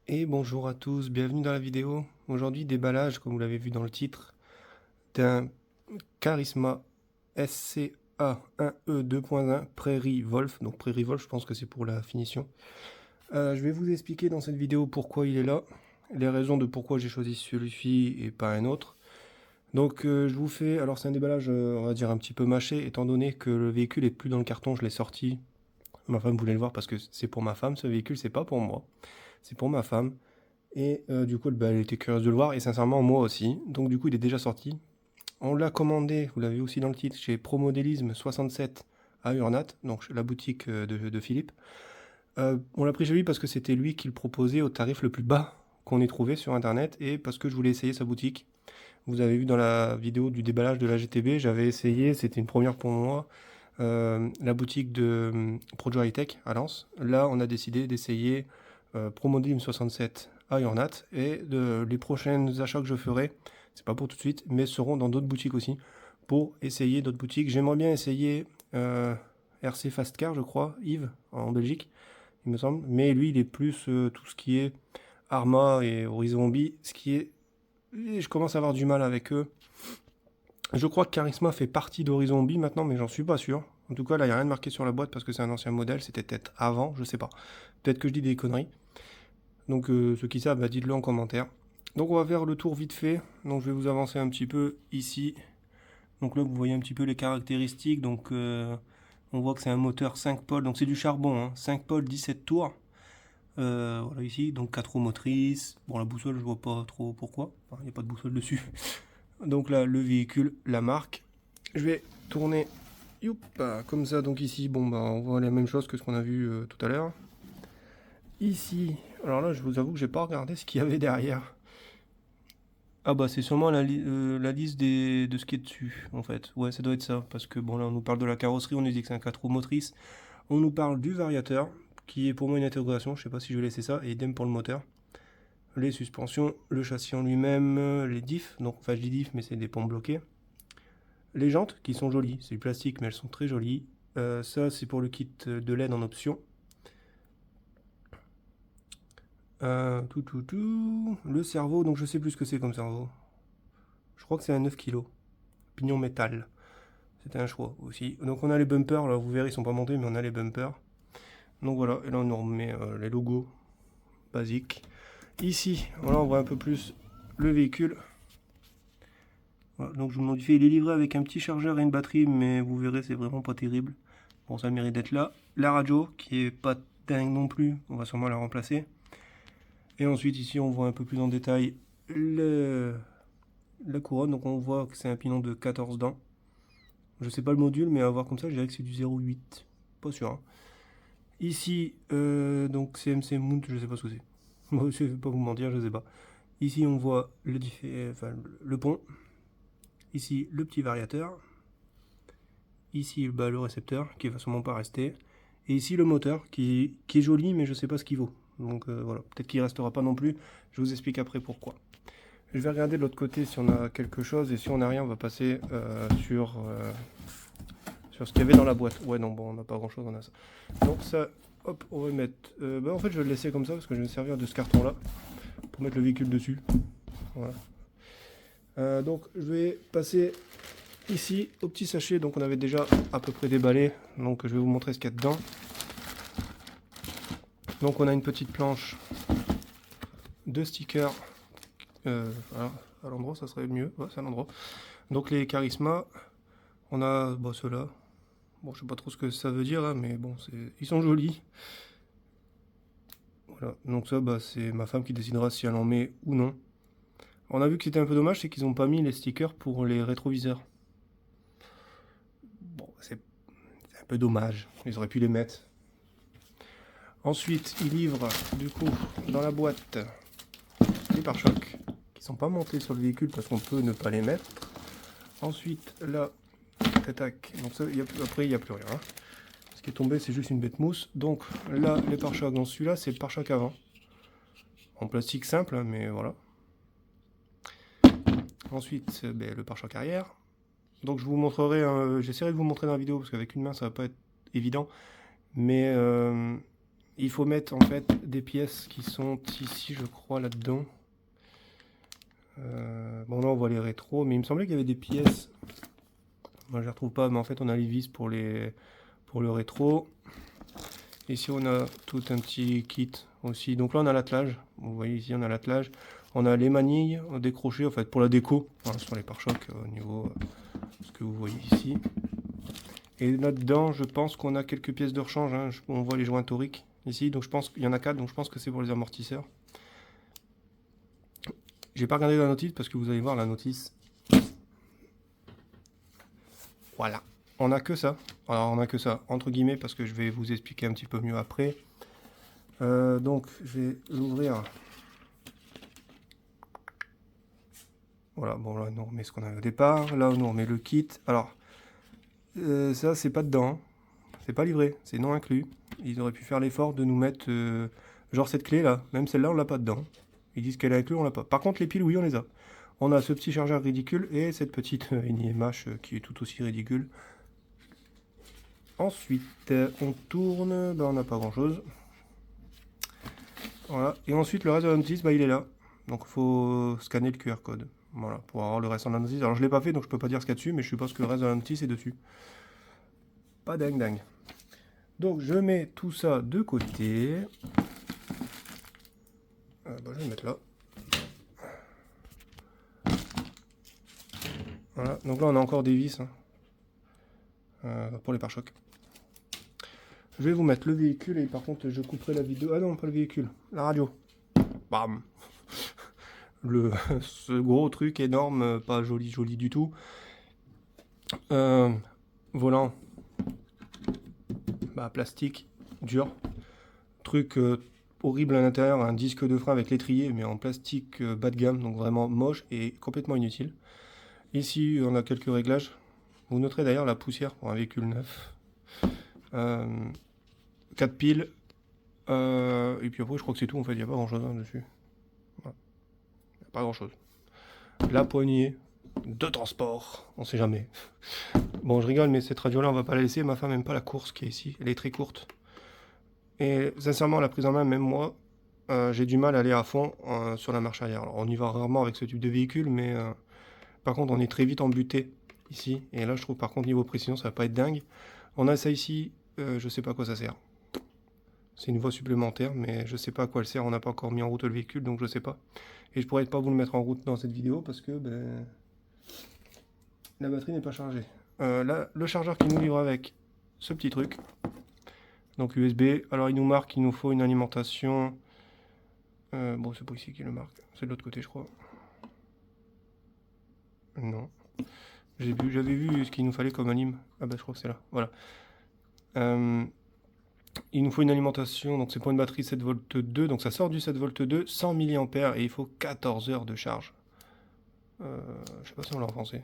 Et bonjour à tous, bienvenue dans la vidéo. Aujourd'hui, déballage, comme vous l'avez vu dans le titre, d'un Charisma SCA1E 2.1 Prairie Wolf. Donc Prairie Wolf, je pense que c'est pour la finition. Je vais vous expliquer dans cette vidéo pourquoi il est là, les raisons de pourquoi j'ai choisi celui-ci et pas un autre. Donc je vous fais, alors c'est un déballage, on va dire un petit peu mâché, étant donné que le véhicule est plus dans le carton, je l'ai sorti. Ma femme voulait le voir parce que c'est pour ma femme, ce véhicule, c'est pas pour moi, c'est pour ma femme. Et du coup, bah, elle était curieuse de le voir, et sincèrement, moi aussi. Donc du coup, il est déjà sorti. On l'a commandé, vous l'avez aussi dans le titre, chez Promodélisme 67 à Urnat, donc la boutique de Philippe. On l'a pris chez lui parce que c'était lui qui le proposait au tarif le plus bas qu'on ait trouvé sur Internet, et parce que je voulais essayer sa boutique. Vous avez vu dans la vidéo du déballage de la GTB, j'avais essayé, c'était une première pour moi, la boutique de Projo High Tech à Lens. Là, on a décidé d'essayer Promodim 67 à Urnat, et les prochains achats que je ferai, c'est pas pour tout de suite, mais seront dans d'autres boutiques aussi, pour essayer d'autres boutiques. J'aimerais bien essayer RC Fast Car, je crois, Yves, en Belgique, il me semble, mais lui, il est plus tout ce qui est Arma et Horizon Zombie, ce qui est... Je commence à avoir du mal avec eux. Je crois que Charisma fait partie d'Horizon Zombie maintenant, mais j'en suis pas sûr. En tout cas, là, il n'y a rien de marqué sur la boîte parce que c'est un ancien modèle, c'était peut-être avant, je sais pas. Peut-être que je dis des conneries. Donc ceux qui savent, bah, dites-le en commentaire. Donc on va faire le tour vite fait. Donc je vais vous avancer un petit peu ici. Donc là vous voyez un petit peu les caractéristiques. Donc on voit que c'est un moteur 5 pôles. Donc c'est du charbon, hein. 5 pôles, 17 tours. Voilà ici, donc 4 roues motrices. Bon, la boussole, je vois pas trop pourquoi. Enfin, il n'y a pas de boussole dessus. Donc là, le véhicule, la marque. Je vais tourner, youpa, comme ça. Donc ici, bon bah on voit la même chose que ce qu'on a vu tout à l'heure. Ici, alors là, je vous avoue que j'ai pas regardé ce qu'il y avait derrière. Ah bah c'est sûrement la liste de ce qui est dessus, en fait. Ouais, ça doit être ça, parce que bon là, on nous parle de la carrosserie, on nous dit que c'est un 4 roues motrices. On nous parle du variateur, qui est pour moi une interrogation, je sais pas si je vais laisser ça, et idem pour le moteur. Les suspensions, le châssis en lui-même, les diffs, donc enfin je dis diffs, mais c'est des pompes bloquées. Les jantes, qui sont jolies, c'est du plastique, mais elles sont très jolies. Ça, c'est pour le kit de LED en option. Tout. Le cerveau, donc je sais plus ce que c'est comme cerveau. Je crois que c'est un 9 kg. Pignon métal. C'était un choix aussi. Donc on a les bumpers, là vous verrez ils sont pas montés mais on a les bumpers. Donc voilà, et là on nous remet les logos basiques. Ici, voilà, on voit un peu plus le véhicule. Voilà, donc je vous modifie, il est livré avec un petit chargeur et une batterie, mais vous verrez c'est vraiment pas terrible. Bon ça mérite d'être là. La radio qui est pas dingue non plus, on va sûrement la remplacer. Et ensuite ici on voit un peu plus en détail la couronne, donc on voit que c'est un pignon de 14 dents. Je sais pas le module, mais à voir comme ça, je dirais que c'est du 0,8. Pas sûr. Hein. Ici, donc CMC Mount, je sais pas ce que c'est. Moi, je vais pas vous mentir, je sais pas. Ici, on voit le pont. Ici, le petit variateur. Ici, bah, le récepteur, qui va sûrement pas rester. Et ici, le moteur, qui est joli, mais je sais pas ce qu'il vaut. Donc voilà, peut-être qu'il restera pas non plus. Je vous explique après pourquoi. Je vais regarder de l'autre côté si on a quelque chose, et si on n'a rien, on va passer sur ce qu'il y avait dans la boîte. Ouais, non, bon, on n'a pas grand chose, on a ça. Donc ça, hop, on va mettre... bah, en fait, je vais le laisser comme ça, parce que je vais me servir de ce carton-là, pour mettre le véhicule dessus. Voilà. Donc, je vais passer ici au petit sachet, donc on avait déjà à peu près déballé, donc je vais vous montrer ce qu'il y a dedans. Donc on a une petite planche de stickers, voilà, à l'endroit, ça serait mieux, ouais, c'est à l'endroit. Donc les Charisma, on a bah, ceux-là. Bon, je sais pas trop ce que ça veut dire, hein, mais bon, ils sont jolis. Voilà, donc ça, bah, c'est ma femme qui décidera si elle en met ou non. On a vu que c'était un peu dommage, c'est qu'ils n'ont pas mis les stickers pour les rétroviseurs. Bon, c'est un peu dommage, ils auraient pu les mettre. Ensuite, ils livrent, du coup, dans la boîte, les pare-chocs, qui sont pas montés sur le véhicule parce qu'on peut ne pas les mettre. Ensuite, là, tac, donc ça, après, il n'y a plus rien. Hein. Ce qui est tombé, c'est juste une bête mousse. Donc là, les pare-chocs, dans celui-là, c'est le pare-choc avant. En plastique simple, mais voilà. Ensuite, ben, le pare-choc arrière. Donc je vous montrerai, j'essaierai de vous montrer dans la vidéo, parce qu'avec une main, ça va pas être évident. Mais il faut mettre en fait des pièces qui sont ici, je crois, là-dedans. Bon, là on voit les rétros, mais il me semblait qu'il y avait des pièces. Moi je les retrouve pas, mais en fait on a les vis pour le rétro. Ici on a tout un petit kit aussi. Donc là on a l'attelage. Vous voyez ici on a l'attelage. On a les manilles décrochées en fait pour la déco. Voilà, sur les pare-chocs au niveau ce que vous voyez ici. Et là-dedans je pense qu'on a quelques pièces de rechange. Hein. On voit les joints toriques ici. Donc je pense qu'il y en a 4. Donc je pense que c'est pour les amortisseurs. J'ai pas regardé la notice parce que vous allez voir la notice. Voilà. On a que ça. Alors on a que ça entre guillemets parce que je vais vous expliquer un petit peu mieux après. Donc je vais l'ouvrir. Voilà, bon là, nous on remet ce qu'on avait au départ. Là, nous on remet le kit. Alors, ça, c'est pas dedans. Hein. C'est pas livré, c'est non inclus. Ils auraient pu faire l'effort de nous mettre, genre cette clé là. Même celle-là, on l'a pas dedans. Ils disent qu'elle est inclue, on l'a pas. Par contre, les piles, oui, on les a. On a ce petit chargeur ridicule et cette petite NiMH qui est tout aussi ridicule. Ensuite, on tourne. Ben, on n'a pas grand-chose. Voilà. Et ensuite, le reste de la notice, bah, il est là. Donc, il faut scanner le QR code. Voilà, pour avoir le reste de la notice. Alors, je ne l'ai pas fait, donc je peux pas dire ce qu'il y a dessus, mais je suppose que le reste de la notice est dessus. Pas dingue dingue. Donc, je mets tout ça de côté. Bah, je vais le mettre là. Voilà, donc là, on a encore des vis hein, pour les pare-chocs. Je vais vous mettre le véhicule et par contre, je couperai la vidéo. Ah non, pas le véhicule, la radio. Bam. Ce gros truc énorme, pas joli du tout. Volant, bah, plastique, dur. Truc horrible à l'intérieur, un disque de frein avec l'étrier, mais en plastique bas de gamme, donc vraiment moche et complètement inutile. Ici, on a quelques réglages. Vous noterez d'ailleurs la poussière pour un véhicule neuf. 4 piles. Et puis après, je crois que c'est tout en fait, il n'y a pas grand chose dessus. Voilà. Il n'y a pas grand chose. La poignée de transport, on sait jamais. Bon, je rigole, mais cette radio-là, on va pas la laisser. Ma femme n'aime pas la course qui est ici, elle est très courte. Et sincèrement, la prise en main, même moi, j'ai du mal à aller à fond sur la marche arrière. Alors, on y va rarement avec ce type de véhicule, mais par contre, on est très vite embuté ici. Et là, je trouve par contre, niveau précision, ça va pas être dingue. On a ça ici, je sais pas à quoi ça sert. C'est une voie supplémentaire, mais je sais pas à quoi elle sert. On n'a pas encore mis en route le véhicule, donc je sais pas. Et je pourrais pas vous le mettre en route dans cette vidéo parce que la batterie n'est pas chargée. Là, le chargeur qui nous livre avec ce petit truc. Donc USB. Alors il nous marque qu'il nous faut une alimentation. Bon, c'est pas ici qu'il le marque. C'est de l'autre côté, je crois. Non. J'avais vu ce qu'il nous fallait comme alim. Ah bah je crois que c'est là. Voilà. Il nous faut une alimentation, donc c'est pour une batterie 7V2, donc ça sort du 7V2, 100 mAh et il faut 14 heures de charge. Je sais pas si on l'a en français.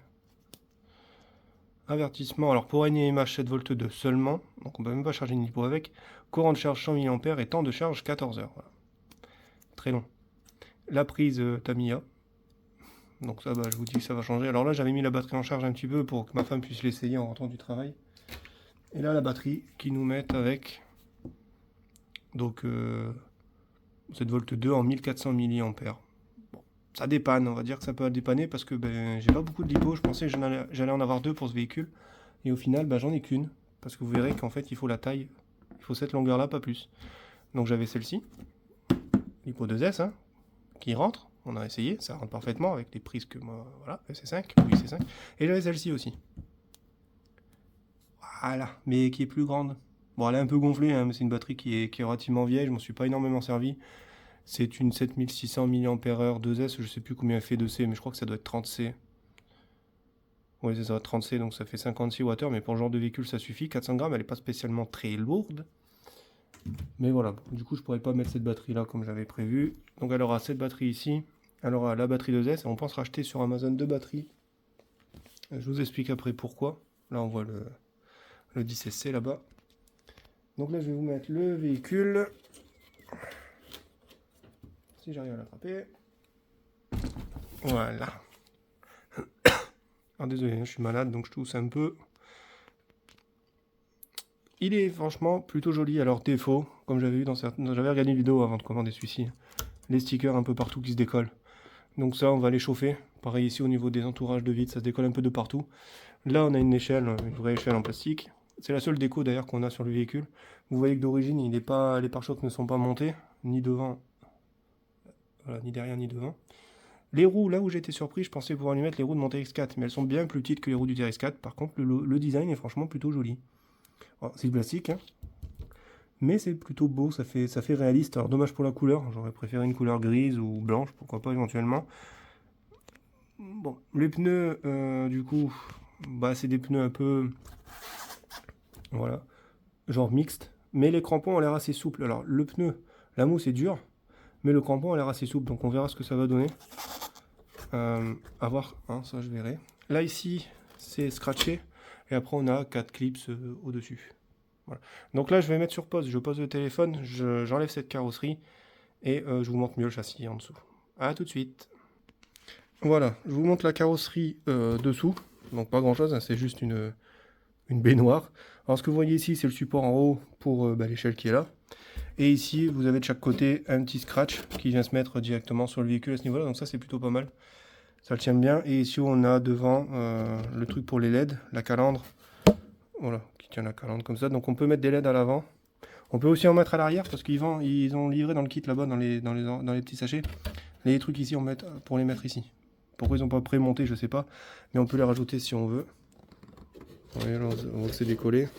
Avertissement, alors pour un IMH 7V2 seulement, donc on peut même pas charger une lipo avec, courant de charge 100 mAh et temps de charge 14 heures. Voilà. Très long. La prise Tamiya, donc ça bah, je vous dis que ça va changer. Alors là j'avais mis la batterie en charge un petit peu pour que ma femme puisse l'essayer en rentrant du travail. Et là la batterie qui nous met avec... Donc 7V2 en 1400 mAh. Bon, ça dépanne, on va dire que ça peut dépanner parce que j'ai pas beaucoup de lipo. Je pensais que j'allais en avoir 2 pour ce véhicule. Et au final, j'en ai qu'une. Parce que vous verrez qu'en fait, il faut la taille. Il faut cette longueur-là, pas plus. Donc j'avais celle-ci. Lipo 2S, hein, qui rentre. On a essayé, ça rentre parfaitement avec les prises que moi... Voilà, C5, oui C5. Et j'avais celle-ci aussi. Voilà, mais qui est plus grande. Bon, elle est un peu gonflée, hein, mais c'est une batterie qui est relativement vieille, je m'en suis pas énormément servi. C'est une 7600 mAh 2S, je sais plus combien elle fait de C, mais je crois que ça doit être 30C. Oui, ça doit être 30C, donc ça fait 56 Wh, mais pour ce genre de véhicule, ça suffit. 400 grammes, elle n'est pas spécialement très lourde. Mais voilà, bon, du coup, je pourrais pas mettre cette batterie-là comme j'avais prévu. Donc elle aura cette batterie ici, elle aura la batterie 2S, et on pense racheter sur Amazon 2 batteries. Je vous explique après pourquoi. Là, on voit le 10SC là-bas. Donc là, je vais vous mettre le véhicule. Si j'arrive à l'attraper. Voilà. Alors désolé, je suis malade, donc je tousse un peu. Il est franchement plutôt joli. Alors défaut, comme j'avais vu dans certaines... J'avais regardé une vidéo avant de commander celui-ci. Les stickers un peu partout qui se décollent. Donc ça, on va les chauffer. Pareil ici au niveau des entourages de vitres, ça se décolle un peu de partout. Là, on a une échelle, une vraie échelle en plastique. C'est la seule déco d'ailleurs qu'on a sur le véhicule. Vous voyez que d'origine, les pare-chocs ne sont pas montés, ni devant, voilà, ni derrière, ni devant. Les roues, là où j'ai été surpris, je pensais pouvoir lui mettre les roues de mon TX4, mais elles sont bien plus petites que les roues du TX4. Par contre, le design est franchement plutôt joli. C'est du plastique, hein, mais c'est plutôt beau, ça fait réaliste. Alors dommage pour la couleur, j'aurais préféré une couleur grise ou blanche, pourquoi pas éventuellement. Bon, les pneus, du coup, bah, c'est des pneus un peu, voilà, genre mixte, mais les crampons ont l'air assez souples. Alors le pneu, la mousse est dure, mais le crampon a l'air assez souple, donc on verra ce que ça va donner. À voir, hein, ça je verrai. Là ici, c'est scratché, et après on a 4 clips au-dessus. Voilà. Donc là je vais mettre sur pause, je pose le téléphone, j'enlève cette carrosserie, et je vous montre mieux le châssis en dessous. A tout de suite. Voilà, je vous montre la carrosserie dessous, donc pas grand chose, hein, c'est juste une baignoire. Alors ce que vous voyez ici, c'est le support en haut pour l'échelle qui est là. Et ici, vous avez de chaque côté un petit scratch qui vient se mettre directement sur le véhicule à ce niveau-là, donc ça c'est plutôt pas mal. Ça le tient bien. Et ici, on a devant le truc pour les LED, la calandre. Voilà, qui tient la calandre comme ça. Donc on peut mettre des LED à l'avant. On peut aussi en mettre à l'arrière parce qu'ils ont livré dans le kit là-bas, dans les petits sachets, les trucs ici pour les mettre ici. Pourquoi ils n'ont pas pré-monté, je sais pas. Mais on peut les rajouter si on veut. Voyez, là, on voit que c'est décollé.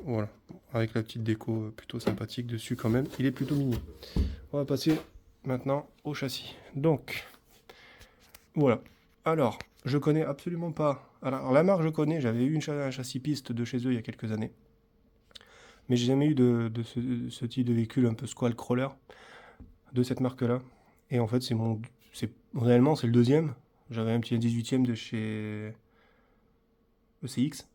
Voilà, avec la petite déco plutôt sympathique dessus quand même. Il est plutôt mignon. On va passer maintenant au châssis. Donc, voilà. Alors, je connais absolument pas... Alors, la marque, je connais. J'avais eu un châssis piste de chez eux il y a quelques années. Mais j'ai jamais eu de ce type de véhicule un peu squal crawler de cette marque-là. Et en fait, réellement, c'est le deuxième. J'avais un petit 18e de chez ECX.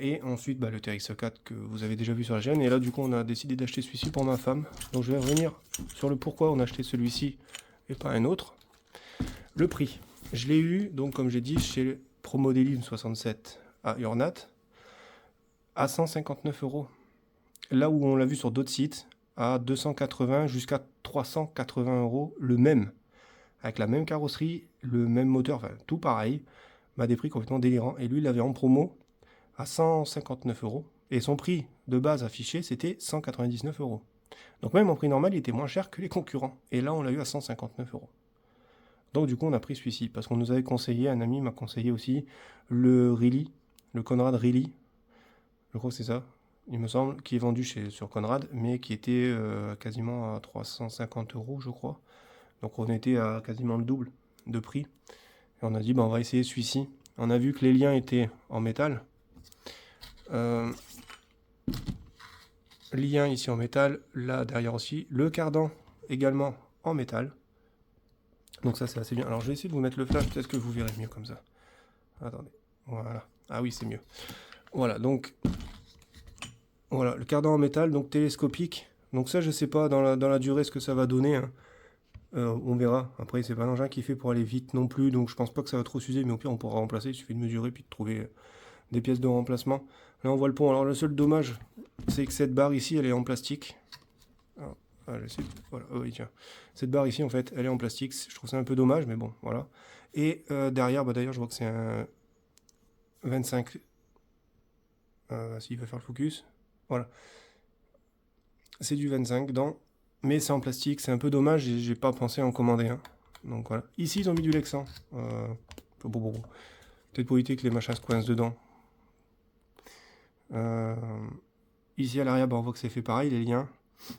Et ensuite, le TRX4 que vous avez déjà vu sur la chaîne. Et là, du coup, on a décidé d'acheter celui-ci pour ma femme. Donc, je vais revenir sur le pourquoi on a acheté celui-ci et pas un autre. Le prix. Je l'ai eu, donc, comme j'ai dit, chez Promodéline 67 à Urnat à 159 €. Là où on l'a vu sur d'autres sites, à 280 jusqu'à 380 € le même. Avec la même carrosserie, le même moteur, enfin, tout pareil. Des prix complètement délirants. Et lui, il l'avait en promo à 159 €. Et son prix de base affiché, c'était 199 €. Donc même en prix normal, il était moins cher que les concurrents. Et là, on l'a eu à 159 €. Donc du coup, on a pris celui-ci. Parce qu'on nous avait conseillé, un ami m'a conseillé aussi, le Riley, le Conrad Riley. Je crois que c'est ça, il me semble, qui est vendu sur Conrad, mais qui était quasiment à 350 €, je crois. Donc on était à quasiment le double de prix. Et on a dit, on va essayer celui-ci. On a vu que les liens étaient en métal. Lien ici en métal, là derrière aussi. Le cardan également en métal. Donc ça c'est assez bien. Alors je vais essayer de vous mettre le flash, peut-être que vous verrez mieux comme ça. Attendez, voilà. Ah oui, c'est mieux. Voilà, donc voilà, le cardan en métal, donc télescopique. Donc ça, je sais pas dans la durée ce que ça va donner, hein. On verra. Après, c'est pas un engin qui est fait pour aller vite non plus, donc je pense pas que ça va trop s'user, mais au pire, on pourra remplacer. Il suffit de mesurer puis de trouver des pièces de remplacement. Là, on voit le pont. Alors, le seul dommage, c'est que cette barre ici, elle est en plastique. Voilà, oui, tiens. Cette barre ici, en fait, elle est en plastique. Je trouve ça un peu dommage, mais bon, voilà. Et derrière, d'ailleurs, je vois que c'est un 25. S'il va faire le focus. Voilà. C'est du 25 mais c'est en plastique. C'est un peu dommage, j'ai pas pensé à en commander un. Donc voilà. Ici, ils ont mis du Lexan. Peut-être pour éviter que les machins se coincent dedans. Ici à l'arrière, on voit que c'est fait pareil, les liens.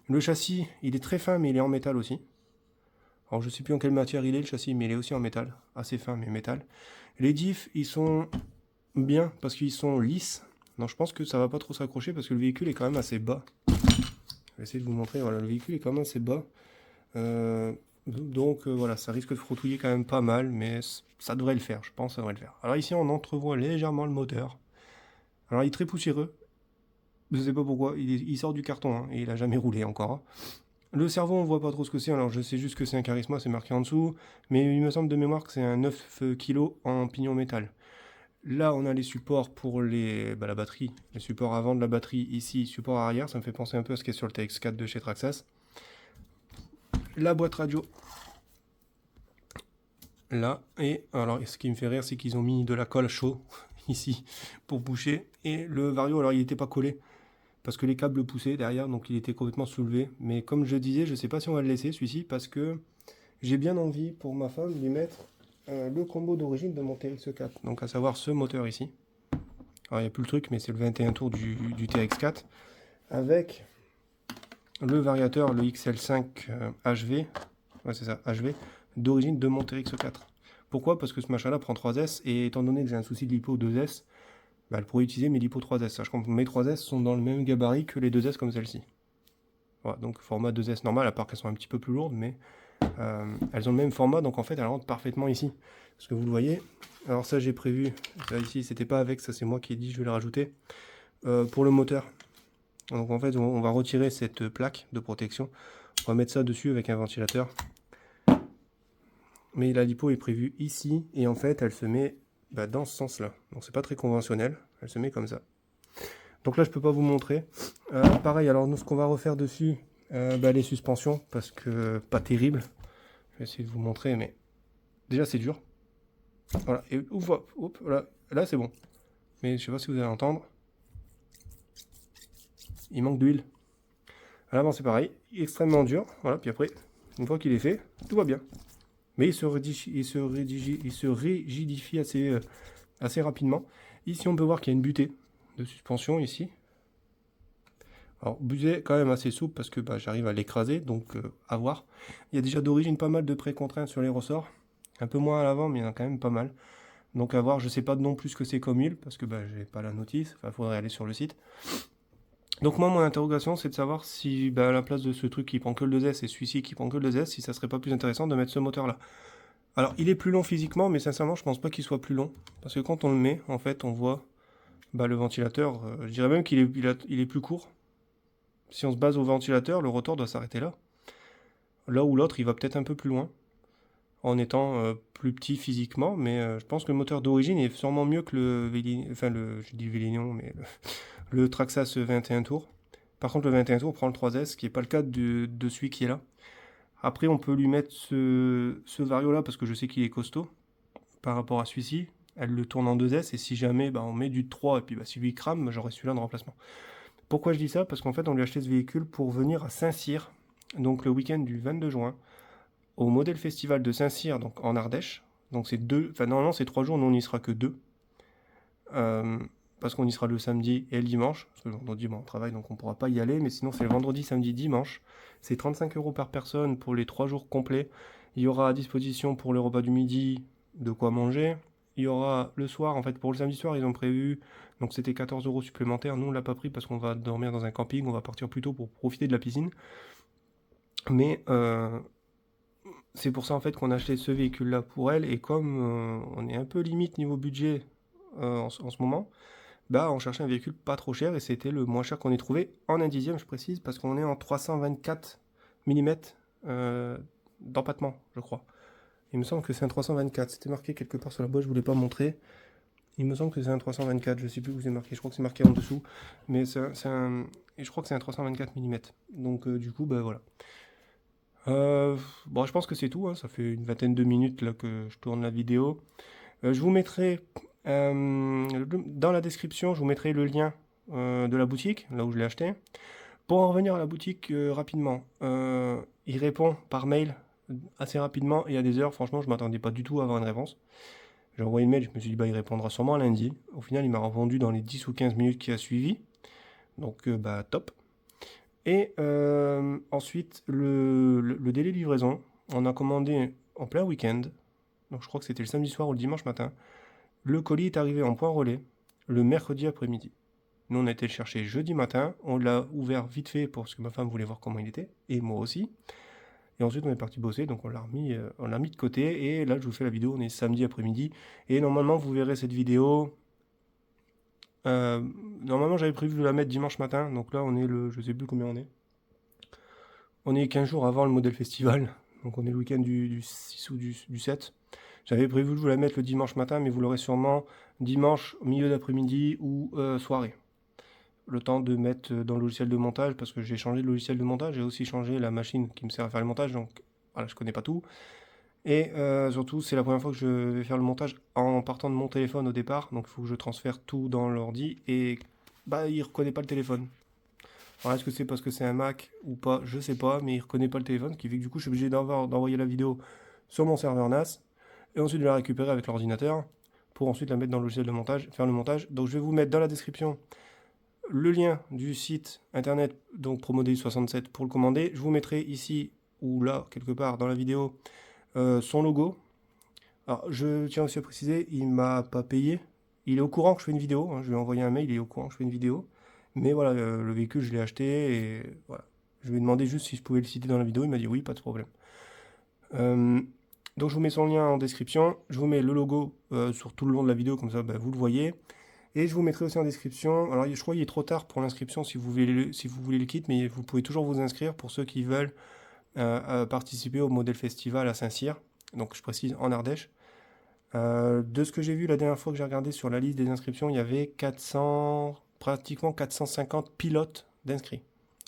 Le châssis, il est très fin, mais il est en métal aussi. Alors je sais plus en quelle matière il est, le châssis, mais il est aussi en métal. Assez fin, mais métal. Les diffs, ils sont bien, parce qu'ils sont lisses. Donc je pense que ça va pas trop s'accrocher, parce que le véhicule est quand même assez bas. Je vais essayer de vous montrer, voilà, le véhicule est quand même assez bas. Donc voilà, ça risque de frottouiller quand même pas mal, mais ça devrait le faire, je pense que ça devrait le faire. Alors ici, on entrevoit légèrement le moteur. Alors il est très poussiéreux. Je sais pas pourquoi, il sort du carton, hein, et il a jamais roulé encore. Hein. Le cerveau, on voit pas trop ce que c'est, alors je sais juste que c'est un Charisma, c'est marqué en dessous, mais il me semble de mémoire que c'est un 9 kg en pignon métal. Là, on a les supports pour la batterie, les supports avant de la batterie ici, support arrière, ça me fait penser un peu à ce qui est sur le TX4 de chez Traxxas. La boîte radio, là, et alors ce qui me fait rire, c'est qu'ils ont mis de la colle chaud ici pour boucher, et le Vario, alors il n'était pas collé, parce que les câbles poussaient derrière, donc il était complètement soulevé, mais comme je disais, je ne sais pas si on va le laisser celui-ci, parce que j'ai bien envie pour ma femme de lui mettre le combo d'origine de mon TX4, donc à savoir ce moteur ici. Alors il n'y a plus le truc, mais c'est le 21 tours du TX4, avec le variateur, le XL5 HV, ouais c'est ça, HV, d'origine de mon TX4. Pourquoi? Parce que ce machin-là prend 3S, et étant donné que j'ai un souci de lipo 2S, bah, elle pourrait utiliser mes lipo 3S. Sachant que mes 3S sont dans le même gabarit que les 2S comme celle-ci. Voilà, donc format 2S normal, à part qu'elles sont un petit peu plus lourdes, mais elles ont le même format, donc en fait elles rentrent parfaitement ici. Parce que vous le voyez, alors ça j'ai prévu, ça ici c'était pas avec, ça c'est moi qui ai dit je vais le rajouter, pour le moteur. Donc en fait on va retirer cette plaque de protection, on va mettre ça dessus avec un ventilateur. Mais la lipo est prévue ici, et en fait elle se met dans ce sens là. Donc c'est pas très conventionnel, elle se met comme ça. Donc là je peux pas vous montrer. Pareil, alors nous ce qu'on va refaire dessus, les suspensions, parce que pas terrible. Je vais essayer de vous montrer, mais déjà c'est dur. Voilà, et voilà, là c'est bon. Mais je sais pas si vous allez entendre. Il manque d'huile. À l'avant c'est pareil, extrêmement dur. Voilà, puis après, une fois qu'il est fait, tout va bien. Mais il se rigidifie assez rapidement. Ici on peut voir qu'il y a une butée de suspension ici. Alors butée quand même assez souple parce que j'arrive à l'écraser, donc à voir. Il y a déjà d'origine pas mal de pré-contraintes sur les ressorts. Un peu moins à l'avant, mais il y en a quand même pas mal. Donc à voir, je sais pas non plus ce que c'est comme huile, parce que j'ai pas la notice, enfin il faudrait aller sur le site. Donc moi, mon interrogation, c'est de savoir si à la place de ce truc qui prend que le 2S et celui-ci qui prend que le 2S, si ça serait pas plus intéressant de mettre ce moteur-là. Alors il est plus long physiquement, mais sincèrement je pense pas qu'il soit plus long. Parce que quand on le met, en fait, on voit le ventilateur, je dirais même qu'il est plus court. Si on se base au ventilateur, le rotor doit s'arrêter là. Là où l'autre, il va peut-être un peu plus loin, en étant plus petit physiquement, mais je pense que le moteur d'origine est sûrement mieux que le Vélignon, enfin je dis Vélignon, mais le Traxxas 21 tours. Par contre, le 21 tours prend le 3S, ce qui n'est pas le cas de celui qui est là. Après, on peut lui mettre ce Vario là, parce que je sais qu'il est costaud, par rapport à celui-ci. Elle le tourne en 2S, et si jamais on met du 3, et puis si lui crame, j'aurai celui-là de remplacement. Pourquoi je dis ça? Parce qu'en fait, on lui a acheté ce véhicule pour venir à Saint-Cyr, donc le week-end du 22 juin, au Model Festival de Saint-Cyr, donc en Ardèche. Donc c'est normalement c'est 3 jours, nous on n'y sera que 2. Parce qu'on y sera le samedi et le dimanche. Parce que le vendredi, on travaille, donc on ne pourra pas y aller. Mais sinon, c'est le vendredi, samedi, dimanche. C'est 35 € par personne pour les 3 jours complets. Il y aura à disposition pour le repas du midi de quoi manger. Il y aura le soir, en fait, pour le samedi soir, ils ont prévu, donc c'était 14 € supplémentaires. Nous, on ne l'a pas pris parce qu'on va dormir dans un camping. On va partir plus tôt pour profiter de la piscine. Mais c'est pour ça, en fait, qu'on a acheté ce véhicule-là pour elle. Et comme on est un peu limite niveau budget en ce moment, on cherchait un véhicule pas trop cher, et c'était le moins cher qu'on ait trouvé en 1/10, je précise, parce qu'on est en 324 mm d'empattement, je crois. Il me semble que c'est un 324, c'était marqué quelque part sur la boîte, je voulais pas montrer. Il me semble que c'est un 324, je sais plus où c'est marqué, je crois que c'est marqué en dessous, mais et je crois que c'est un 324 mm. Donc du coup, voilà. Je pense que c'est tout, hein. Ça fait une vingtaine de minutes là que je tourne la vidéo. Je vous mettrai dans la description, je vous mettrai le lien de la boutique, là où je l'ai acheté. Pour en revenir à la boutique rapidement, il répond par mail assez rapidement et à des heures. Franchement, je m'attendais pas du tout à avoir une réponse. J'ai envoyé une mail, je me suis dit il répondra sûrement lundi. Au final, il m'a répondu dans les 10 ou 15 minutes qui a suivi. Donc top. Et ensuite, le délai de livraison, on a commandé en plein week-end. Donc je crois que c'était le samedi soir ou le dimanche matin. Le colis est arrivé en point relais le mercredi après-midi. Nous, on a été le chercher jeudi matin. On l'a ouvert vite fait parce que ma femme voulait voir comment il était, et moi aussi. Et ensuite, on est parti bosser, donc on l'a mis de côté. Et là, je vous fais la vidéo, on est samedi après-midi. Et normalement, vous verrez cette vidéo. Normalement, j'avais prévu de la mettre dimanche matin. Donc là, on est je sais plus combien on est. On est 15 jours avant le Model Festival. Donc on est le week-end du 6 ou du 7. J'avais prévu de vous la mettre le dimanche matin, mais vous l'aurez sûrement dimanche, milieu d'après-midi ou soirée. Le temps de mettre dans le logiciel de montage, parce que j'ai changé de logiciel de montage, j'ai aussi changé la machine qui me sert à faire le montage, donc voilà, je connais pas tout. Et surtout, c'est la première fois que je vais faire le montage en partant de mon téléphone au départ, donc il faut que je transfère tout dans l'ordi, et bah il reconnaît pas le téléphone. Alors est-ce que c'est parce que c'est un Mac ou pas, je sais pas, mais il reconnaît pas le téléphone, ce qui fait que du coup je suis obligé d'envoyer la vidéo sur mon serveur NAS, et ensuite de la récupérer avec l'ordinateur, pour ensuite la mettre dans le logiciel de montage, faire le montage. Donc je vais vous mettre dans la description le lien du site internet, donc PromoDI67 pour le commander. Je vous mettrai ici ou là, quelque part dans la vidéo, son logo. Alors je tiens aussi à préciser, il m'a pas payé. Il est au courant que je fais une vidéo, hein, je lui ai envoyé un mail, il est au courant que je fais une vidéo. Mais voilà, le véhicule je l'ai acheté et voilà. Je lui ai demandé juste si je pouvais le citer dans la vidéo, il m'a dit oui, pas de problème. Euh, donc je vous mets son lien en description, je vous mets le logo sur tout le long de la vidéo, comme ça bah, vous le voyez. Et je vous mettrai aussi en description, alors je crois qu'il est trop tard pour l'inscription si vous voulez le kit, mais vous pouvez toujours vous inscrire pour ceux qui veulent participer au Model Festival à Saint-Cyr, donc je précise en Ardèche. De ce que j'ai vu la dernière fois que j'ai regardé sur la liste des inscriptions, il y avait 400, pratiquement 450 pilotes d'inscrits.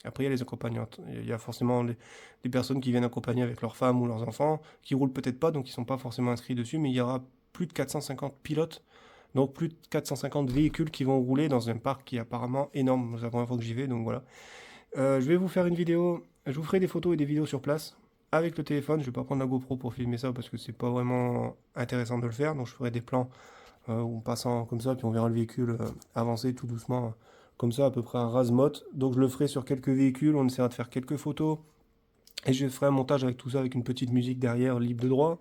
Après, il y a les accompagnantes. Il y a forcément des personnes qui viennent accompagner avec leurs femmes ou leurs enfants, qui roulent peut-être pas, donc ils ne sont pas forcément inscrits dessus, mais il y aura plus de 450 pilotes, donc plus de 450 véhicules qui vont rouler dans un parc qui est apparemment énorme. C'est la première fois que j'y vais, donc voilà. Je vais vous faire une vidéo, je vous ferai des photos et des vidéos sur place avec le téléphone. Je vais pas prendre la GoPro pour filmer ça parce que c'est pas vraiment intéressant de le faire. Donc je ferai des plans en passant comme ça, puis on verra le véhicule avancer tout doucement, comme ça à peu près à ras-motte. Donc je le ferai sur quelques véhicules, on essaiera de faire quelques photos. Et je ferai un montage avec tout ça, avec une petite musique derrière, libre de droit.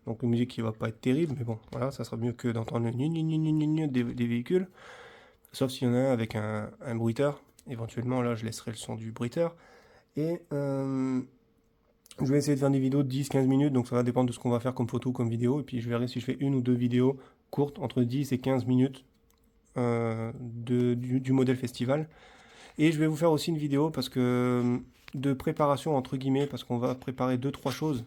Donc une musique qui va pas être terrible, mais bon, voilà, ça sera mieux que d'entendre le des véhicules. Sauf s'il y en a un avec un bruiteur. Éventuellement, là, je laisserai le son du bruiteur. Et je vais essayer de faire des vidéos de 10-15 minutes, donc ça va dépendre de ce qu'on va faire comme photo, comme vidéo. Et puis je verrai si je fais une ou deux vidéos courtes, entre 10 et 15 minutes du modèle festival. Et je vais vous faire aussi une vidéo parce que de préparation, entre guillemets, parce qu'on va préparer deux trois choses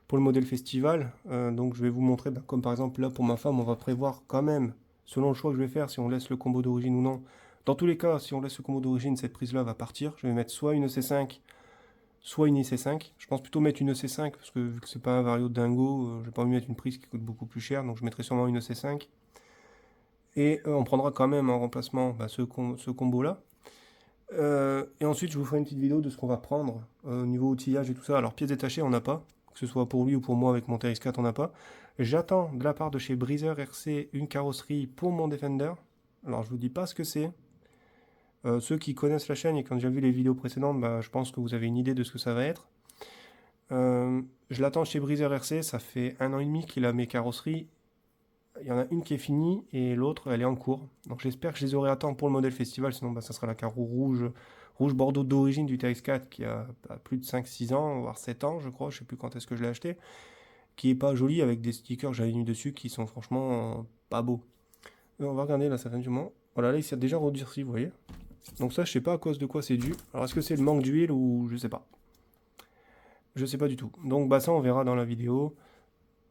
pour le modèle festival. Donc je vais vous montrer, comme par exemple là pour ma femme, on va prévoir quand même, selon le choix que je vais faire, si on laisse le combo d'origine ou non. Dans tous les cas, si on laisse le combo d'origine, cette prise-là va partir. Je vais mettre soit une EC5, soit une IC5. Je pense plutôt mettre une EC5 parce que vu que c'est pas un vario dingo, je vais pas envie de mettre une prise qui coûte beaucoup plus cher, donc je mettrai sûrement une EC5. Et on prendra quand même en remplacement ce combo-là. Et ensuite, je vous ferai une petite vidéo de ce qu'on va prendre au niveau outillage et tout ça. Alors, pièces détachées, on n'a pas. Que ce soit pour lui ou pour moi avec mon TX4, on n'a pas. J'attends de la part de chez Breezer RC une carrosserie pour mon Defender. Alors, je vous dis pas ce que c'est. Ceux qui connaissent la chaîne et qui ont déjà vu les vidéos précédentes, bah, je pense que vous avez une idée de ce que ça va être. Je l'attends chez Breezer RC, ça fait 1 an et demi qu'il a mes carrosseries. Il y en a une qui est finie et l'autre elle est en cours. Donc j'espère que je les aurai à temps pour le modèle festival, sinon bah, ça sera la carreau rouge bordeaux d'origine du TX4 qui a plus de 5-6 ans, voire 7 ans je crois, je sais plus quand est-ce que je l'ai acheté, qui est pas joli avec des stickers que j'avais mis dessus qui sont franchement pas beaux. On va regarder là, ça fait du moment. Voilà, là il s'est déjà redurci, vous voyez. Donc ça je sais pas à cause de quoi c'est dû. Alors est-ce que c'est le manque d'huile ou je sais pas. Je sais pas du tout. Donc bah ça on verra dans la vidéo.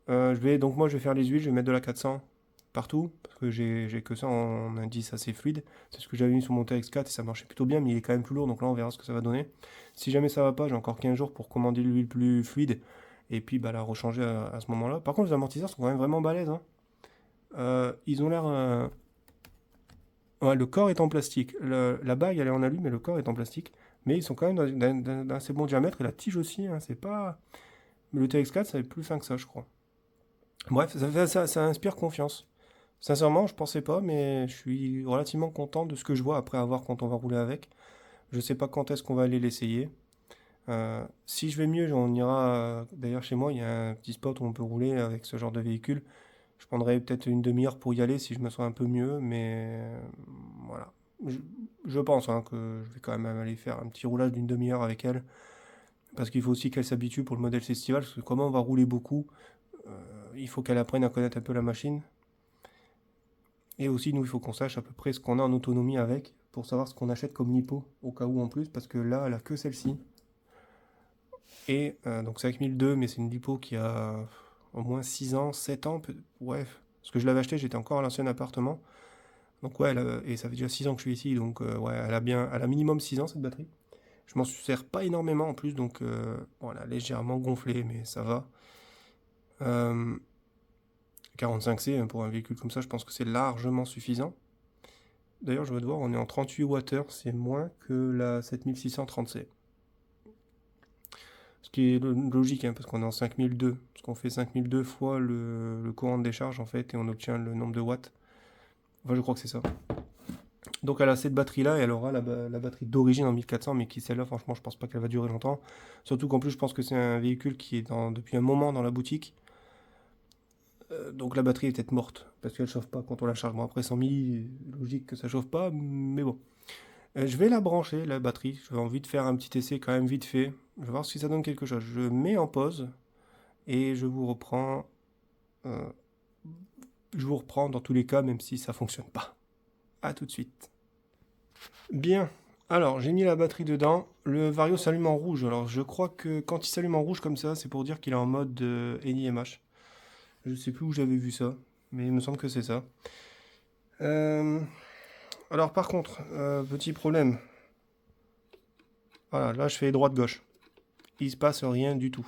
Donc moi je vais faire les huiles, je vais mettre de la 400 partout, parce que j'ai que ça en indice assez fluide. C'est ce que j'avais mis sur mon TX4 et ça marchait plutôt bien, mais il est quand même plus lourd, donc là on verra ce que ça va donner. Si jamais ça va pas, j'ai encore 15 jours pour commander l'huile plus fluide, et puis bah, la rechanger à ce moment-là. Par contre les amortisseurs sont quand même vraiment balèzes, hein. Ils ont l'air... Ouais, le corps est en plastique, la bague elle est en alu, mais le corps est en plastique. Mais ils sont quand même d'un assez bon diamètre, et la tige aussi, hein, c'est pas... Mais le TX4 ça va être plus fin que ça je crois. Bref, ça inspire confiance. Sincèrement, je pensais pas, mais je suis relativement content de ce que je vois après avoir quand on va rouler avec. Je sais pas quand est-ce qu'on va aller l'essayer. Si je vais mieux, on ira. D'ailleurs, chez moi, il y a un petit spot où on peut rouler avec ce genre de véhicule. Je prendrai peut-être une demi-heure pour y aller si je me sens un peu mieux, mais voilà. Je, je pense hein, que je vais quand même aller faire un petit roulage d'une demi-heure avec elle. Parce qu'il faut aussi qu'elle s'habitue pour le modèle festival, parce que comment on va rouler beaucoup, il faut qu'elle apprenne à connaître un peu la machine. Et aussi, nous, il faut qu'on sache à peu près ce qu'on a en autonomie avec, pour savoir ce qu'on achète comme lipo, au cas où en plus, parce que là, elle a que celle-ci. Et donc c'est avec 1002, mais c'est une lipo qui a au moins 6 ans, 7 ans, ouais, parce que je l'avais acheté, j'étais encore à l'ancien appartement. Donc ouais, et ça fait déjà 6 ans que je suis ici, donc ouais, elle a minimum 6 ans cette batterie. Je m'en sers pas énormément en plus, donc bon, elle a légèrement gonflé, mais ça va. 45C, hein, pour un véhicule comme ça, je pense que c'est largement suffisant. D'ailleurs, je vais te voir, on est en 38 Wh, c'est moins que la 7630C. Ce qui est logique, hein, parce qu'on est en 5002. Parce qu'on fait 5002 fois le courant de décharge, en fait, et on obtient le nombre de watts. Enfin, je crois que c'est ça. Donc elle a cette batterie-là, et elle aura la batterie d'origine en 1400, mais qui celle-là, franchement, je pense pas qu'elle va durer longtemps. Surtout qu'en plus, je pense que c'est un véhicule qui est depuis un moment dans la boutique. Donc la batterie est peut-être morte, parce qu'elle chauffe pas quand on la charge. Bon, après 100 milli, logique que ça chauffe pas, mais bon. Je vais la brancher, la batterie. J'ai envie de faire un petit essai quand même vite fait. Je vais voir si ça donne quelque chose. Je mets en pause, et je vous reprends. Je vous reprends dans tous les cas, même si ça fonctionne pas. A tout de suite. Bien. Alors, j'ai mis la batterie dedans. Le Vario s'allume en rouge. Alors, je crois que quand il s'allume en rouge comme ça, c'est pour dire qu'il est en mode NIMH. Je sais plus où j'avais vu ça, mais il me semble que c'est ça. Alors, par contre, petit problème. Voilà, là, je fais droite-gauche. Il se passe rien du tout.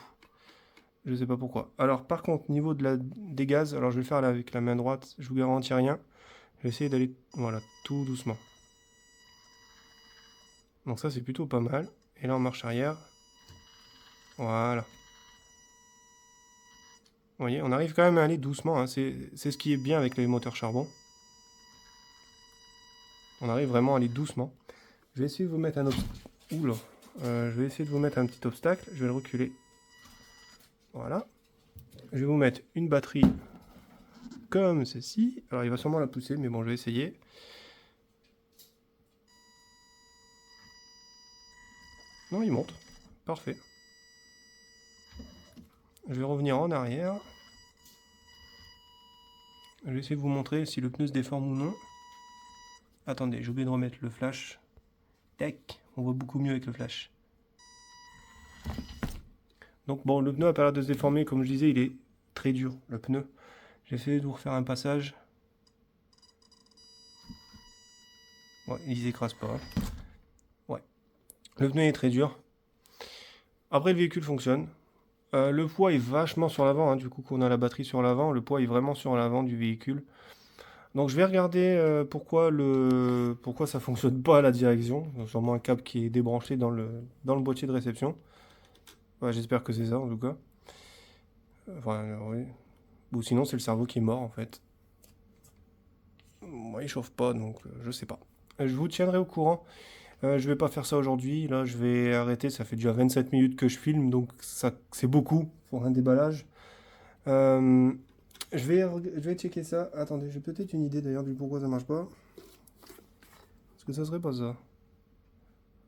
Je sais pas pourquoi. Alors, par contre, niveau des gaz, alors je vais le faire là avec la main droite. Je vous garantis rien. Je vais essayer d'aller, voilà, tout doucement. Donc ça, c'est plutôt pas mal. Et là, en marche arrière. Voilà. Vous voyez, on arrive quand même à aller doucement, hein. C'est ce qui est bien avec les moteurs charbon. On arrive vraiment à aller doucement. Je vais essayer de vous mettre un obstacle. Oula. Je vais essayer de vous mettre un petit obstacle. Je vais le reculer. Voilà. Je vais vous mettre une batterie comme ceci. Alors, il va sûrement la pousser, mais bon, je vais essayer. Non, il monte. Parfait. Je vais revenir en arrière. Je vais essayer de vous montrer si le pneu se déforme ou non. Attendez, j'ai oublié de remettre le flash. Tac, on voit beaucoup mieux avec le flash. Donc bon, le pneu a pas l'air de se déformer, comme je disais, il est très dur, le pneu. J'ai essayé de vous refaire un passage. Ouais, il s'écrase pas. Ouais. Le pneu est très dur. Après, le véhicule fonctionne. Le poids est vachement sur l'avant, hein, du coup qu'on a la batterie sur l'avant, le poids est vraiment sur l'avant du véhicule. Donc je vais regarder pourquoi ça fonctionne pas à la direction. Donc, sûrement un câble qui est débranché dans le boîtier de réception. Ouais, j'espère que c'est ça en tout cas. Enfin, oui. Ou sinon c'est le cerveau qui est mort en fait. Moi il chauffe pas donc je sais pas. Je vous tiendrai au courant. Je vais pas faire ça aujourd'hui. Là je vais arrêter. Ça fait déjà 27 minutes que je filme donc ça c'est beaucoup pour un déballage. Je vais checker ça. Attendez, j'ai peut-être une idée d'ailleurs du pourquoi ça marche pas. Est-ce que ça serait pas ça?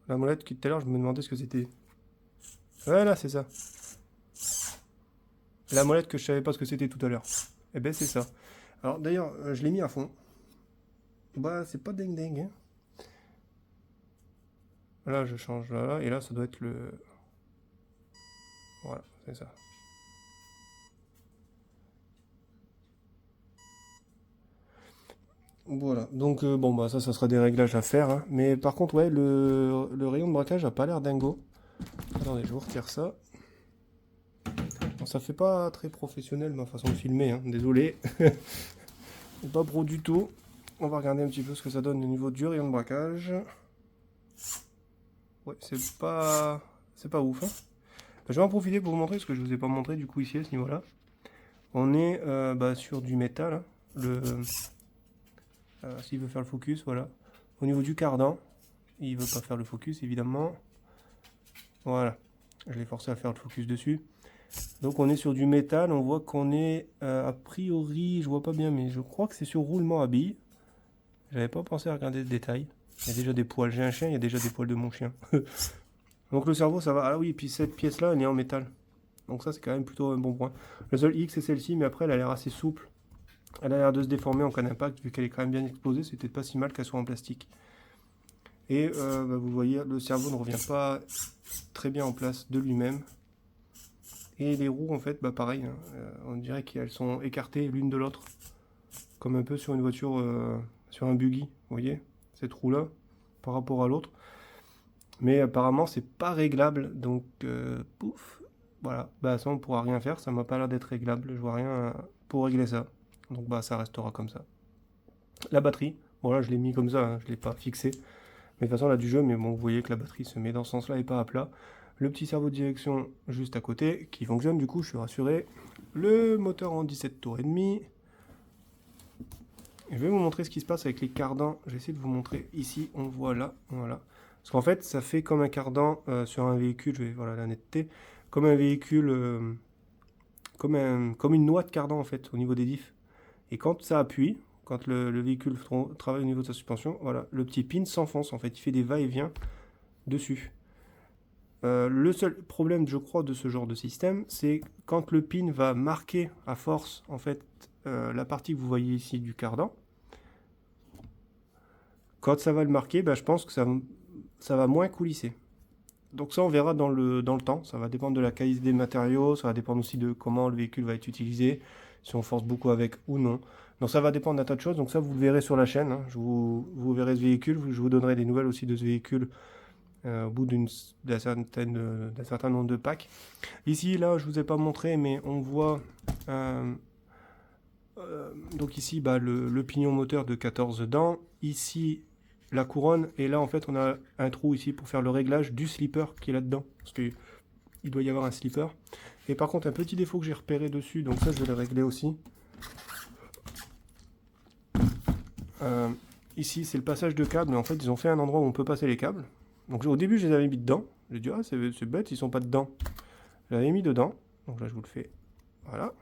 La molette qui tout à l'heure je me demandais ce que c'était. Voilà, c'est ça. La molette que je savais pas ce que c'était tout à l'heure. Eh ben c'est ça. Alors d'ailleurs, je l'ai mis à fond. Bah c'est pas dingue dingue, hein. Là je change là, et là ça doit être le... Voilà, c'est ça. Voilà, donc bon bah ça sera des réglages à faire, hein. Mais par contre ouais, le rayon de braquage a pas l'air dingo. Attendez, je vous retire ça. Bon, ça fait pas très professionnel ma façon de filmer, hein. Désolé. C'est pas pro du tout. On va regarder un petit peu ce que ça donne au niveau du rayon de braquage. Ouais, c'est pas ouf, hein. Je vais en profiter pour vous montrer ce que je vous ai pas montré du coup ici à ce niveau-là. On est sur du métal, hein. S'il veut faire le focus, voilà. Au niveau du cardan, il veut pas faire le focus évidemment. Voilà, je l'ai forcé à faire le focus dessus. Donc on est sur du métal, on voit qu'on est a priori, je vois pas bien, mais je crois que c'est sur roulement à billes. J'avais pas pensé à regarder le détail. Il y a déjà des poils, j'ai un chien, il y a déjà des poils de mon chien. Donc le cerveau ça va, ah oui, et puis cette pièce là elle est en métal. Donc ça c'est quand même plutôt un bon point. Le seul X c'est celle-ci, mais après elle a l'air assez souple. Elle a l'air de se déformer en cas d'impact, vu qu'elle est quand même bien explosée, c'est peut-être pas si mal qu'elle soit en plastique. Et vous voyez, le cerveau ne revient pas très bien en place de lui-même. Et les roues, en fait, bah pareil, hein, on dirait qu'elles sont écartées l'une de l'autre. Comme un peu sur une voiture, sur un buggy, vous voyez, cette roue-là, par rapport à l'autre. Mais apparemment, c'est pas réglable, donc pouf, voilà. Bah ça, on pourra rien faire, ça m'a pas l'air d'être réglable, je vois rien pour régler ça. Donc bah ça restera comme ça. La batterie, bon là je l'ai mis comme ça, hein, je l'ai pas fixé. Mais de toute façon, là du jeu, mais bon, vous voyez que la batterie se met dans ce sens-là et pas à plat. Le petit cerveau de direction juste à côté, qui fonctionne, du coup, je suis rassuré. Le moteur en 17 tours et demi. Je vais vous montrer ce qui se passe avec les cardans. Je vais essayer de vous montrer ici, on voit là, voilà. Parce qu'en fait, ça fait comme un cardan sur un véhicule, je vais, voilà la netteté, comme un véhicule, comme une noix de cardan en fait, au niveau des diffs. Et quand ça appuie, quand le véhicule travaille au niveau de sa suspension, voilà, le petit pin s'enfonce en fait, il fait des va-et-vient dessus. Le seul problème, je crois, de ce genre de système, c'est quand le pin va marquer à force, en fait, la partie que vous voyez ici du cardan. Quand ça va le marquer, bah, je pense que ça va moins coulisser. Donc ça, on verra dans le temps. Ça va dépendre de la qualité des matériaux, ça va dépendre aussi de comment le véhicule va être utilisé, si on force beaucoup avec ou non. Donc ça va dépendre d'un tas de choses. Donc ça, vous le verrez sur la chaîne, hein. Vous verrez ce véhicule, je vous donnerai des nouvelles aussi de ce véhicule au bout d'un certain nombre de packs. Ici, là, je vous ai pas montré, mais on voit donc ici bah, le pignon moteur de 14 dents. Ici, la couronne. Et là, en fait, on a un trou ici pour faire le réglage du slipper qui est là-dedans. Parce qu'il doit y avoir un slipper. Et par contre, un petit défaut que j'ai repéré dessus, donc ça, je vais le régler aussi. Ici, c'est le passage de câbles. Mais en fait, ils ont fait un endroit où on peut passer les câbles. Donc au début, je les avais mis dedans. J'ai dit, ah, c'est bête, ils sont pas dedans. Je l'avais mis dedans. Donc là, je vous le fais. Voilà.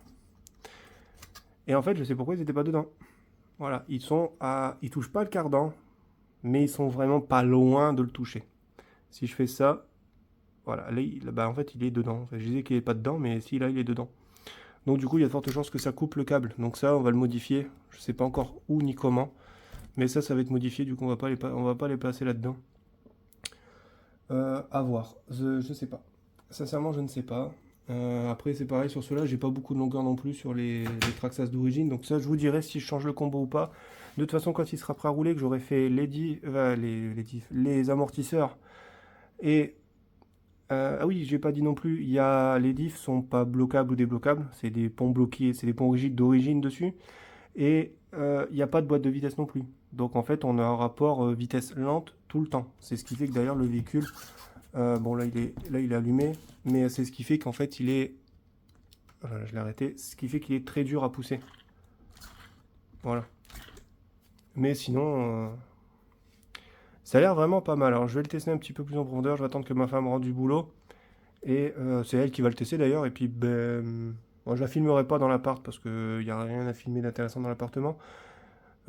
Et en fait, je sais pourquoi ils n'étaient pas dedans. Voilà, ils touchent pas le cardan, mais ils sont vraiment pas loin de le toucher. Si je fais ça, voilà, là, bah, en fait, il est dedans. Enfin, je disais qu'il n'est pas dedans, mais si, là, il est dedans. Donc du coup, il y a de fortes chances que ça coupe le câble. Donc ça, on va le modifier. Je sais pas encore où ni comment, mais ça va être modifié. Du coup, on va pas les placer là-dedans. À voir. Je sais pas. Sincèrement, je ne sais pas. Après, c'est pareil sur ceux-là, j'ai pas beaucoup de longueur non plus sur les Traxxas d'origine. Donc ça, je vous dirai si je change le combo ou pas. De toute façon, quand il sera prêt à rouler, que j'aurai fait les amortisseurs. Et ah oui, j'ai pas dit non plus, les diffs sont pas bloquables ou débloquables. C'est des ponts bloqués, c'est des ponts rigides d'origine dessus. Et il n'y a pas de boîte de vitesse non plus. Donc en fait, on a un rapport vitesse lente tout le temps. C'est ce qui fait que d'ailleurs le véhicule, bon là il est allumé, mais c'est ce qui fait qu'en fait il est, voilà, je l'ai arrêté, ce qui fait qu'il est très dur à pousser. Voilà. Mais sinon, ça a l'air vraiment pas mal. Alors je vais le tester un petit peu plus en profondeur. Je vais attendre que ma femme rentre du boulot. Et c'est elle qui va le tester d'ailleurs. Et puis ben, moi je la filmerai pas dans l'appart parce qu'il n'y a rien à filmer d'intéressant dans l'appartement.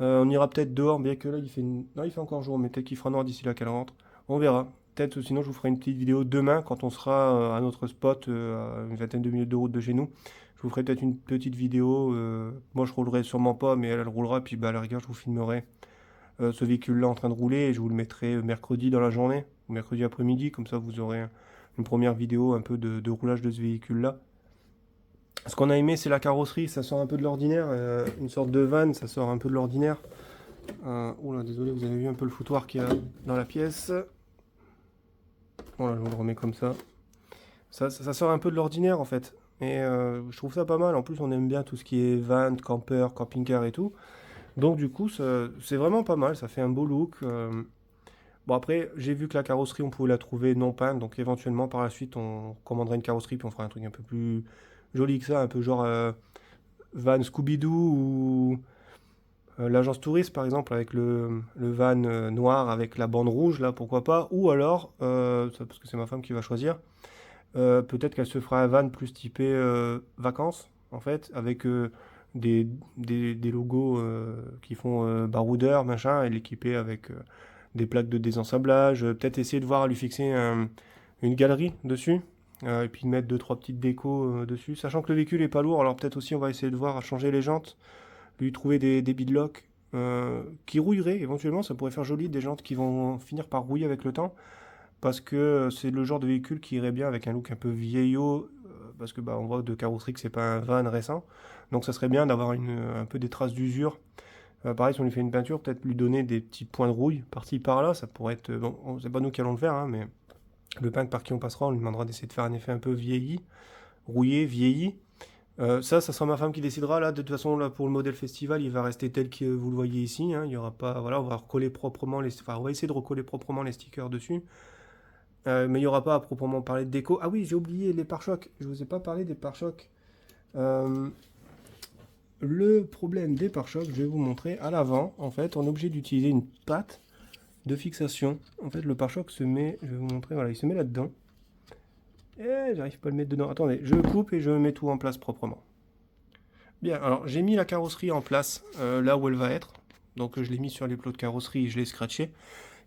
On ira peut-être dehors, bien que là non, il fait encore jour, mais peut-être qu'il fera noir d'ici là qu'elle rentre. On verra. Peut-être sinon je vous ferai une petite vidéo demain quand on sera à notre spot, à une vingtaine de minutes de route de chez nous. Je vous ferai peut-être une petite vidéo. Moi je roulerai sûrement pas, mais elle roulera. Puis bah, à la rigueur je vous filmerai ce véhicule-là en train de rouler et je vous le mettrai mercredi dans la journée, ou mercredi après-midi. Comme ça vous aurez une première vidéo un peu de roulage de ce véhicule-là. Ce qu'on a aimé, c'est la carrosserie, ça sort un peu de l'ordinaire, une sorte de van, ça sort un peu de l'ordinaire. Oula, désolé, vous avez vu un peu le foutoir qu'il y a dans la pièce. Voilà, je vous le remets comme ça. Ça sort un peu de l'ordinaire en fait. Et je trouve ça pas mal. En plus, on aime bien tout ce qui est van, camper, camping-car et tout. Donc du coup, c'est vraiment pas mal, ça fait un beau look. Bon après, j'ai vu que la carrosserie, on pouvait la trouver non peinte, donc éventuellement par la suite, on commanderait une carrosserie, puis on fera un truc un peu plus joli que ça, un peu genre van Scooby-Doo ou l'agence touriste par exemple, avec le van noir avec la bande rouge, là pourquoi pas, ou alors, parce que c'est ma femme qui va choisir, peut-être qu'elle se fera un van plus typé vacances, en fait, avec des logos qui font baroudeur, machin, et l'équiper avec des plaques de désensablage. Peut-être essayer de voir à lui fixer une galerie dessus. Et puis mettre deux trois petites décos dessus. Sachant que le véhicule est pas lourd, alors peut-être aussi on va essayer de voir à changer les jantes. Lui trouver des beadlocks qui rouilleraient éventuellement. Ça pourrait faire joli, des jantes qui vont finir par rouiller avec le temps. Parce que c'est le genre de véhicule qui irait bien avec un look un peu vieillot, parce que bah, on voit de carrosserie que c'est pas un van récent. Donc ça serait bien d'avoir un peu des traces d'usure. Pareil, si on lui fait une peinture, peut-être lui donner des petits points de rouille par-ci par-là, ça pourrait être... Bon, c'est pas nous qui allons le faire, hein, mais le peintre par qui on passera, on lui demandera d'essayer de faire un effet un peu vieilli, rouillé, vieilli. Ça sera ma femme qui décidera. Là, de toute façon, là, pour le modèle festival, il va rester tel que vous le voyez ici, hein. Il y aura pas... Voilà, on va recoller proprement les... Enfin, on va essayer de recoller proprement les stickers dessus. Mais il n'y aura pas à proprement parler de déco. Ah oui, j'ai oublié les pare-chocs. Je vous ai pas parlé des pare-chocs. Le problème des pare-chocs, je vais vous montrer à l'avant. En fait, on est obligé d'utiliser une patte de fixation. En fait, le pare-choc se met, je vais vous montrer, voilà, il se met là-dedans. Et j'arrive pas à le mettre dedans. Attendez, je coupe et je mets tout en place proprement. Bien, alors j'ai mis la carrosserie en place là où elle va être. Donc je l'ai mis sur les plots de carrosserie et je l'ai scratché.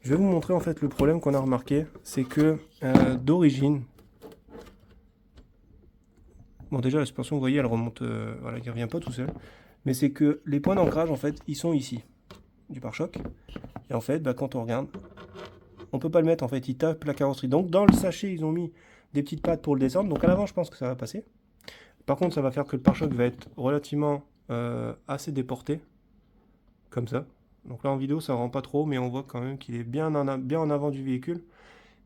Je vais vous montrer en fait le problème qu'on a remarqué. C'est que d'origine... Bon déjà la suspension, vous voyez, elle remonte, voilà, il ne revient pas tout seul. Mais c'est que les points d'ancrage, en fait, ils sont ici, du pare-choc. Et en fait, bah, quand on regarde, on peut pas le mettre, en fait, il tape la carrosserie. Donc dans le sachet, ils ont mis des petites pattes pour le descendre. Donc à l'avant, je pense que ça va passer. Par contre, ça va faire que le pare-choc va être relativement assez déporté, comme ça. Donc là, en vidéo, ça rend pas trop, mais on voit quand même qu'il est bien en avant du véhicule.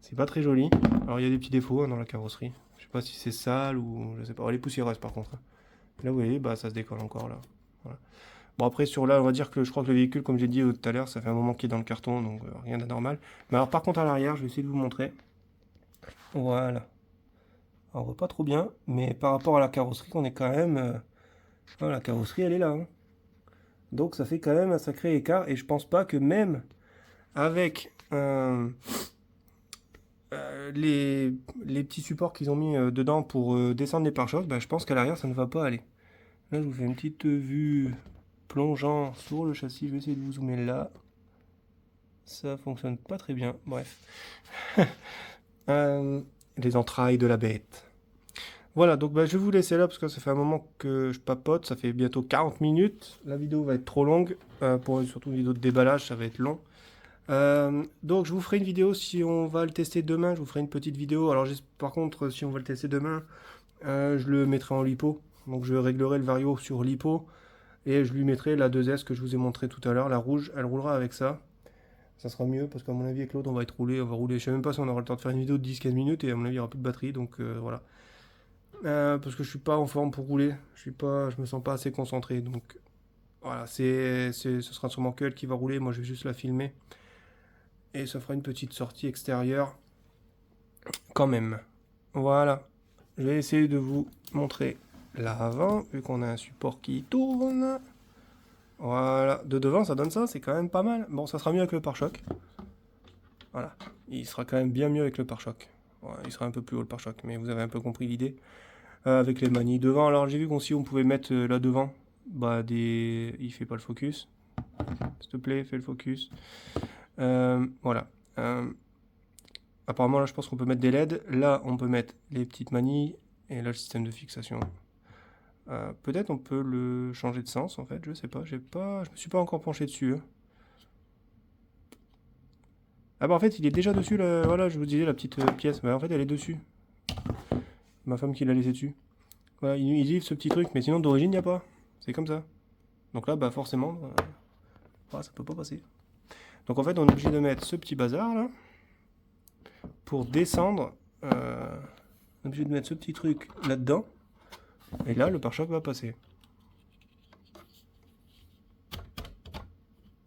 C'est pas très joli. Alors il y a des petits défauts hein, dans la carrosserie. Je sais pas si c'est sale ou je sais pas. Oh, les poussiéreuses par contre. Là, vous voyez, bah, ça se décolle encore là. Voilà. Bon, après, sur là, on va dire que je crois que le véhicule, comme j'ai dit tout à l'heure, ça fait un moment qu'il est dans le carton, donc rien d'anormal. Mais alors, par contre, à l'arrière, je vais essayer de vous montrer. Voilà. Alors, on voit pas trop bien, mais par rapport à la carrosserie, on est quand même... voilà, la carrosserie, elle est là. Hein. Donc, ça fait quand même un sacré écart, et je pense pas que même avec les petits supports qu'ils ont mis dedans pour descendre les pare-chocs, bah, je pense qu'à l'arrière, ça ne va pas aller. Là, je vous fais une petite vue plongeant sur le châssis. Je vais essayer de vous zoomer là. Ça fonctionne pas très bien. Bref. Les entrailles de la bête. Voilà, donc bah, je vais vous laisser là parce que ça fait un moment que je papote. Ça fait bientôt 40 minutes. La vidéo va être trop longue. Pour surtout une vidéo de déballage, ça va être long. Donc je vous ferai une vidéo si on va le tester demain. Je vous ferai une petite vidéo. Alors par contre, si on va le tester demain, je le mettrai en lipo. Donc je réglerai le vario sur lipo. Et je lui mettrai la 2S que je vous ai montré tout à l'heure. La rouge, elle roulera avec ça. Ça sera mieux parce qu'à mon avis avec l'autre on va être roulé. On va rouler. Je sais même pas si on aura le temps de faire une vidéo de 10-15 minutes. Et à mon avis il n'y aura plus de batterie. Donc voilà. Parce que je suis pas en forme pour rouler. Je me sens pas assez concentré. Donc voilà. Ce sera sûrement que elle qui va rouler. Moi je vais juste la filmer. Et ça fera une petite sortie extérieure. Quand même. Voilà. Je vais essayer de vous montrer l'avant. Vu qu'on a un support qui tourne. Voilà, de devant ça donne ça, c'est quand même pas mal. Bon, ça sera mieux avec le pare-choc. Voilà, il sera quand même bien mieux avec le pare-choc. Ouais, il sera un peu plus haut le pare-choc, mais vous avez un peu compris l'idée. Avec les manies devant, alors j'ai vu qu'aussi on pouvait mettre là devant, bah des... Il fait pas le focus. S'il te plaît, fais le focus. Voilà. Apparemment là je pense qu'on peut mettre des LED. Là on peut mettre les petites manilles. Et là le système de fixation. Peut-être on peut le changer de sens en fait, je sais pas, je me suis pas encore penché dessus. Hein. Ah bah en fait il est déjà dessus, là, voilà, je vous disais la petite pièce, bah en fait elle est dessus. Ma femme qui l'a laissé dessus. Voilà, il livre ce petit truc, mais sinon d'origine il n'y a pas, c'est comme ça. Donc là bah forcément, ça peut pas passer. Donc en fait on est obligé de mettre ce petit bazar là, pour descendre, on est obligé de mettre ce petit truc là-dedans. Et là, le pare-choc va passer.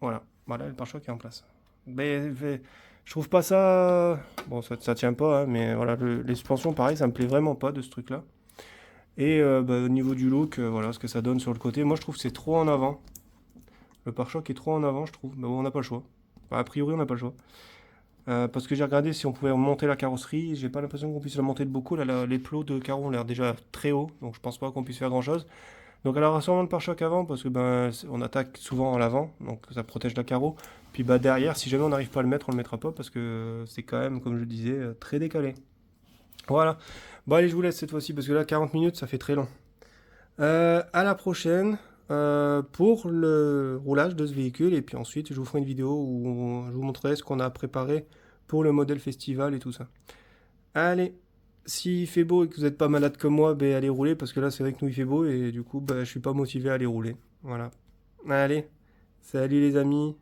Voilà, voilà, le pare-choc est en place. Mais je trouve pas ça... Bon, ça tient pas, hein, mais voilà, les suspensions, pareil, ça me plaît vraiment pas de ce truc-là. Et bah, au niveau du look, voilà ce que ça donne sur le côté. Moi, je trouve que c'est trop en avant. Le pare-choc est trop en avant, je trouve. Mais bon, on n'a pas le choix. Enfin, a priori, on n'a pas le choix. Parce que j'ai regardé si on pouvait monter la carrosserie. J'ai pas l'impression qu'on puisse la monter de beaucoup. Là, les plots de carreau ont l'air déjà très hauts. Donc, je pense pas qu'on puisse faire grand-chose. Donc elle aura sûrement le pare-choc avant parce que ben on attaque souvent à l'avant, donc ça protège la carreau. Puis bah derrière, si jamais on n'arrive pas à le mettre, on le mettra pas parce que c'est quand même, comme je le disais, très décalé. Voilà. Bon allez, je vous laisse cette fois-ci parce que là 40 minutes ça fait très long. À la prochaine pour le roulage de ce véhicule et puis ensuite je vous ferai une vidéo où je vous montrerai ce qu'on a préparé pour le modèle festival et tout ça. Allez. S'il fait beau et que vous n'êtes pas malade comme moi, ben allez rouler parce que là c'est vrai que nous il fait beau et du coup bah, je suis pas motivé à aller rouler. Voilà. Allez, salut les amis.